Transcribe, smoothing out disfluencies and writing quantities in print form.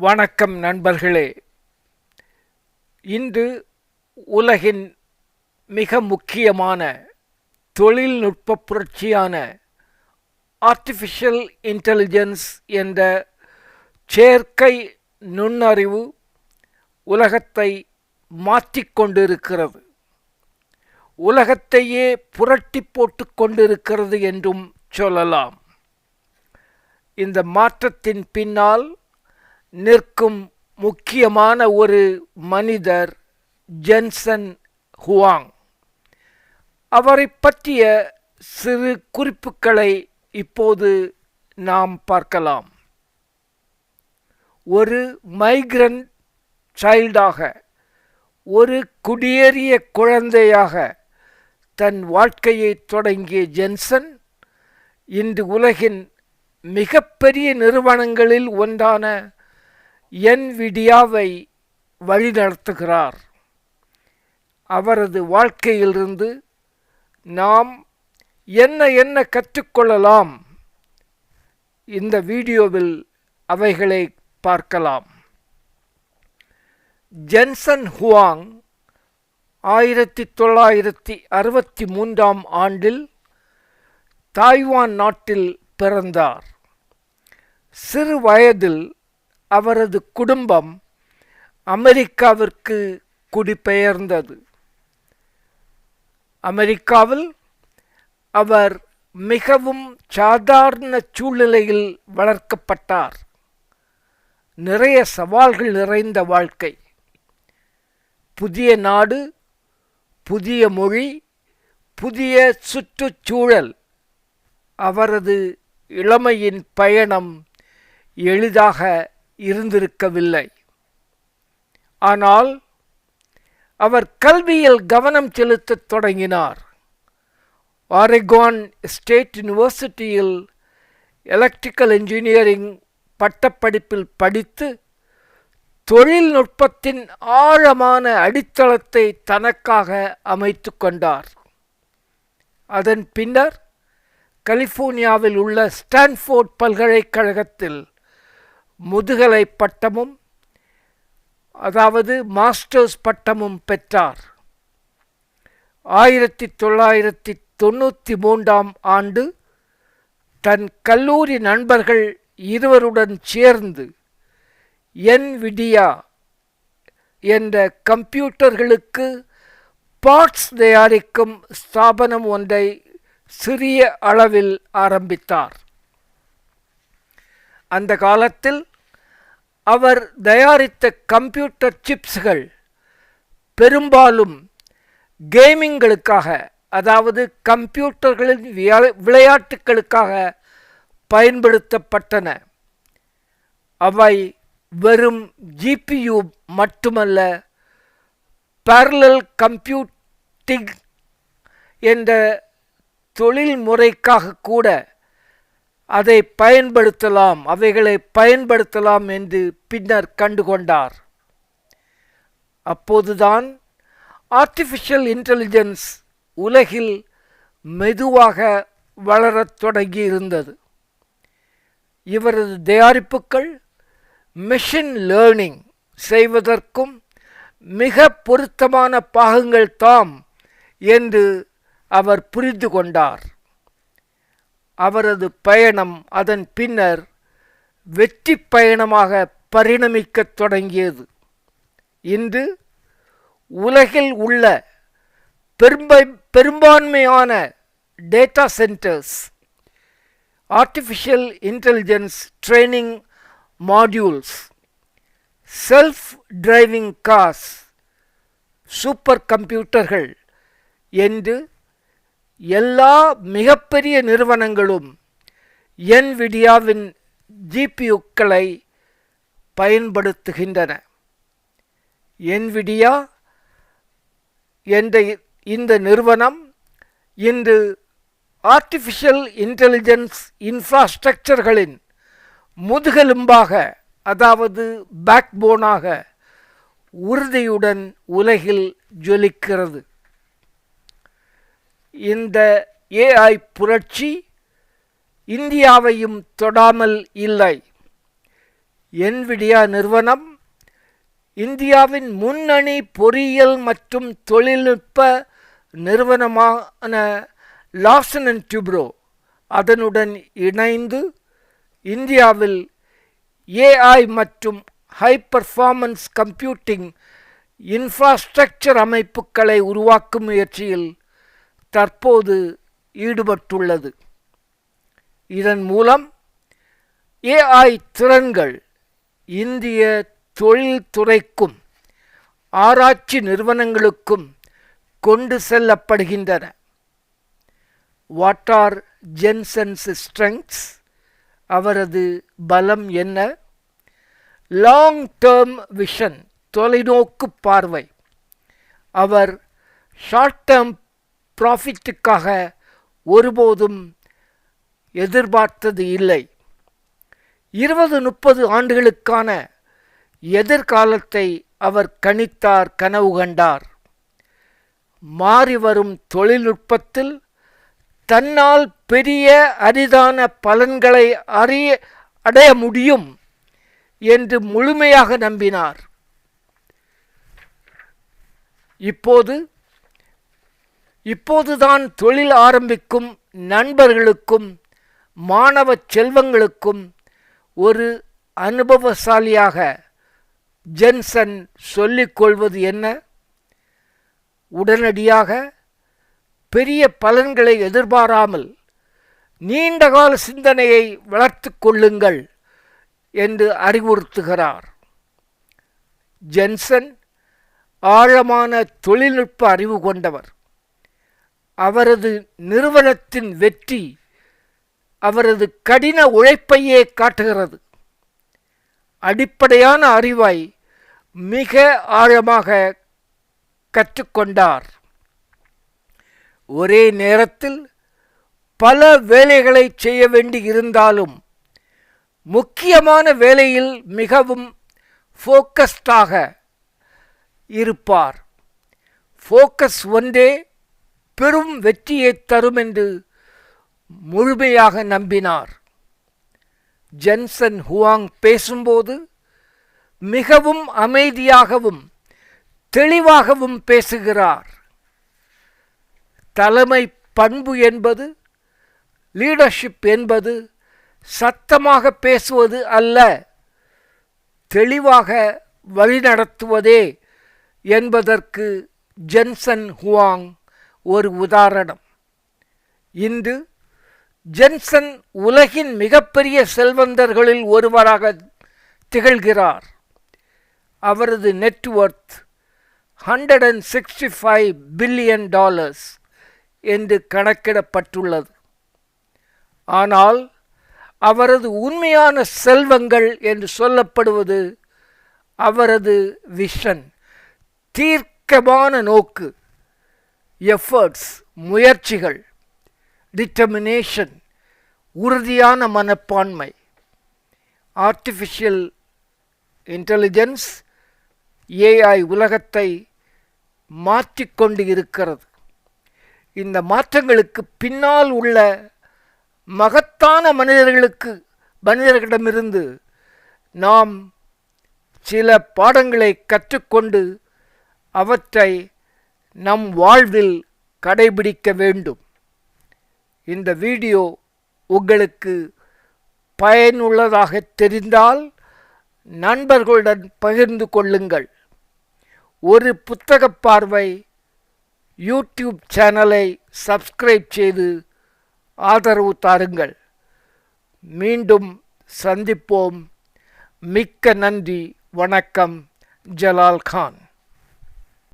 வணக்கம் நண்பர்களே. இன்று உலகின் மிக முக்கியமான தொழில்நுட்ப புரட்சியான ஆர்டிஃபிஷியல் இன்டெலிஜென்ஸ் என்ற செயற்கை நுண்ணறிவு உலகத்தை மாற்றிக்கொண்டிருக்கிறது. உலகத்தையே புரட்டி போட்டு கொண்டிருக்கிறது என்றும் சொல்லலாம். இந்த மாற்றத்தின் பின்னால் நிற்கும் முக்கியமான ஒரு மனிதர் ஜென்சன் ஹுவாங். அவரை பற்றிய சிறு குறிப்புகளை இப்போது நாம் பார்க்கலாம். ஒரு மைக்ரண்ட் சைல்டாக, ஒரு குடியேறிய குழந்தையாக தன் வாழ்க்கையை தொடங்கிய ஜென்சன் இன்று உலகின் மிகப்பெரிய நிறுவனங்களில் ஒன்றான என்விடியாவை வழிநடத்துகிறார். அவரது வாழ்க்கையிலிருந்து நாம் என்ன கற்றுக்கொள்ளலாம்? இந்த வீடியோவில் அவைகளை பார்க்கலாம். ஜென்சன் ஹுவாங் 1963 ஆண்டில் தாய்வான் நாட்டில் பிறந்தார். சிறு வயதில் அவரது குடும்பம் அமெரிக்காவிற்கு குடிபெயர்ந்தது. அமெரிக்காவில் அவர் மிகவும் சாதாரண சூழ்நிலையில் வளர்க்கப்பட்டார். நிறைய சவால்கள் நிறைந்த வாழ்க்கை. புதிய நாடு, புதிய மொழி, புதிய சுற்றுச்சூழல். அவரது இளமையின் பயணம் எளிதாக இருந்திருக்கவில்லை. ஆனால் அவர் கல்வியில் கவனம் செலுத்தத் தொடங்கினார். ஆரெகான் ஸ்டேட் யூனிவர்சிட்டியில் எலக்ட்ரிக்கல் இன்ஜினியரிங் பட்டப்படிப்பில் படித்து தொழில்நுட்பத்தின் ஆழமான அடித்தளத்தை தனக்காக அமைத்து கொண்டார். அதன் பின்னர் கலிபோர்னியாவில் உள்ள ஸ்டான்ஃபோர்ட் பல்கலைக்கழகத்தில் முதுகலை பட்டமும், அதாவது மாஸ்டர்ஸ் பட்டமும் பெற்றார். 1993 ஆண்டு தன் கல்லூரி நண்பர்கள் இருவருடன் சேர்ந்து என்விடியா என்ற கம்ப்யூட்டர்களுக்கு பார்ட்ஸ் தயாரிக்கும் ஸ்தாபனம் ஒன்றை சிறிய அளவில் ஆரம்பித்தார். அந்த காலத்தில் அவர் தயாரித்த கம்ப்யூட்டர் சிப்ஸ்கள் பெரும்பாலும் கேமிங்களுக்காக, அதாவது கம்ப்யூட்டர்களின் விளையாட்டுகளுக்காக பயன்படுத்தப்பட்டன. அவை வெறும் ஜிபியு மட்டுமல்ல, பேரலல் கம்ப்யூட்டிங் என்ற தொழில்முறைக்காக கூட அவைகளை பயன்படுத்தலாம் என்று பின்னர் கண்டுகொண்டார். அப்போதுதான் ஆர்டிஃபிஷியல் இன்டெலிஜென்ஸ் உலகில் மெதுவாக வளரத் தொடங்கியிருந்தது. இவரது தயாரிப்புகள் மெஷின் லேர்னிங் செய்வதற்கும் மிக பொருத்தமான பாகங்கள் தாம் என்று அவர் புரிந்து கொண்டார். அவரது பயணம் அதன் பின்னர் வெற்றி பயணமாக பரிணமிக்கத் தொடங்கியது. இன்று உலகில் உள்ள பெரும்பான்மையான data centres, artificial intelligence training modules, self driving cars, super கம்ப்யூட்டர்கள் என்று எல்லா மிகப்பெரிய நிறுவனங்களும் என்விடியாவின் ஜிபியுக்களை பயன்படுத்துகின்றன. என்விடியா என்ற இந்த நிறுவனம் இன்று ஆர்டிஃபிஷியல் இன்டெலிஜென்ஸ் இன்ஃப்ராஸ்ட்ரக்சர்களின் முதுகெலும்பாக, அதாவது பேக்போனாக உறுதியுடன் உலகில் ஜொலிக்கிறது. இந்த ஏஐ புரட்சி இந்தியாவையும் தொடாமல் இல்லை. என்விடியா நிறுவனம் இந்தியாவின் முன்னணி பொறியியல் மற்றும் தொழில்நுட்ப நிறுவனமான லார்சன் அண்ட் டூப்ரோ அதனுடன் இணைந்து இந்தியாவில் ஏஐ மற்றும் ஹை பர்ஃபார்மன்ஸ் கம்ப்யூட்டிங் இன்ஃப்ராஸ்ட்ரக்சர் அமைப்புகளை உருவாக்கும் முயற்சியில் தற்போது ஈடுபட்டுள்ளது. இதன் மூலம் ஏஐ திறன்கள் இந்திய தொழில்துறைக்கும் ஆராய்ச்சி நிறுவனங்களுக்கும் கொண்டு செல்லப்படுகின்றன. What are ஜென்சன்ஸ் ஸ்ட்ரெங்த்ஸ்? அவரது பலம் என்ன? லாங் டேர்ம் விஷன், தொலைநோக்கு பார்வை. அவர் ஷார்ட் டேர்ம் ப்ராஃபிட்டுக்காக ஒருபோதும் எதிர்பார்த்தது இல்லை. 20-30 ஆண்டுகளுக்கான எதிர்காலத்தை அவர் கணித்தார், கனவு கண்டார். மாறிவரும் தொழில்நுட்பத்தில் தன்னால் பெரிய அரிதான பலன்களை அடைய முடியும் என்று முழுமையாக நம்பினார். இப்போதுதான் தொழில் ஆரம்பிக்கும் நண்பர்களுக்கும் மாணவ செல்வங்களுக்கும் ஒரு அனுபவசாலியாக ஜென்சன் சொல்லிக்கொள்வது என்ன? உடனடியாக பெரிய பலன்களை எதிர்பாராமல் நீண்டகால சிந்தனையை வளர்த்து கொள்ளுங்கள் என்று அறிவுறுத்துகிறார். ஜென்சன் ஆழமான தொழில்நுட்ப அறிவு கொண்டவர். அவரது நிறுவனத்தின் வெற்றி அவரது கடின உழைப்பையே காட்டுகிறது. அடிப்படையான அறிவை மிக ஆழமாக கற்றுக்கொண்டார். ஒரே நேரத்தில் பல வேலைகளை செய்ய வேண்டி இருந்தாலும் முக்கியமான வேலையில் மிகவும் ஃபோக்கஸ்டாக இருப்பார். ஃபோக்கஸ் ஒன்றே பெரும் வெற்றியை தரும் என்று முழுமையாக நம்பினார். ஜென்சன் ஹுவாங் பேசும்போது மிகவும் அமைதியாகவும் தெளிவாகவும் பேசுகிறார். தலைமை பண்பு என்பது, லீடர்ஷிப் என்பது சத்தமாக பேசுவது அல்ல, தெளிவாக வழிநடத்துவதே என்பதற்கு ஜென்சன் ஹுவாங் ஒரு உதாரணம். இன்று ஜென்சன் உலகின் மிகப்பெரிய செல்வந்தர்களில் ஒருவராக திகழ்கிறார். அவரது நெட்வொர்த் $165 பில்லியன் என்று கணக்கிடப்பட்டுள்ளது. ஆனால் அவரது உண்மையான செல்வங்கள் என்று சொல்லப்படுவது அவரது விஷன், தீர்க்கமான நோக்கு, எஃபர்ட்ஸ், முயற்சிகள், டிட்டர்மினேஷன், உறுதியான மனப்பான்மை. ஆர்டிஃபிஷியல் இன்டெலிஜென்ஸ் ஏஐ உலகத்தை மாற்றிக்கொண்டு இருக்கிறது. இந்த மாற்றங்களுக்கு பின்னால் உள்ள மகத்தான மனிதர்களிடமிருந்து நாம் சில பாடங்களை கற்றுக்கொண்டு அவற்றை நம் வாழ்வில் கடைபிடிக்க வேண்டும். இந்த வீடியோ உங்களுக்கு பயனுள்ளதாக தெரிந்தால் நண்பர்களுடன் பகிர்ந்து கொள்ளுங்கள். ஒரு புத்தக பார்வை யூடியூப் சேனலை சப்ஸ்கிரைப் செய்து ஆதரவு தாருங்கள். மீண்டும் சந்திப்போம். மிக்க நன்றி. வணக்கம். ஜலால் கான்.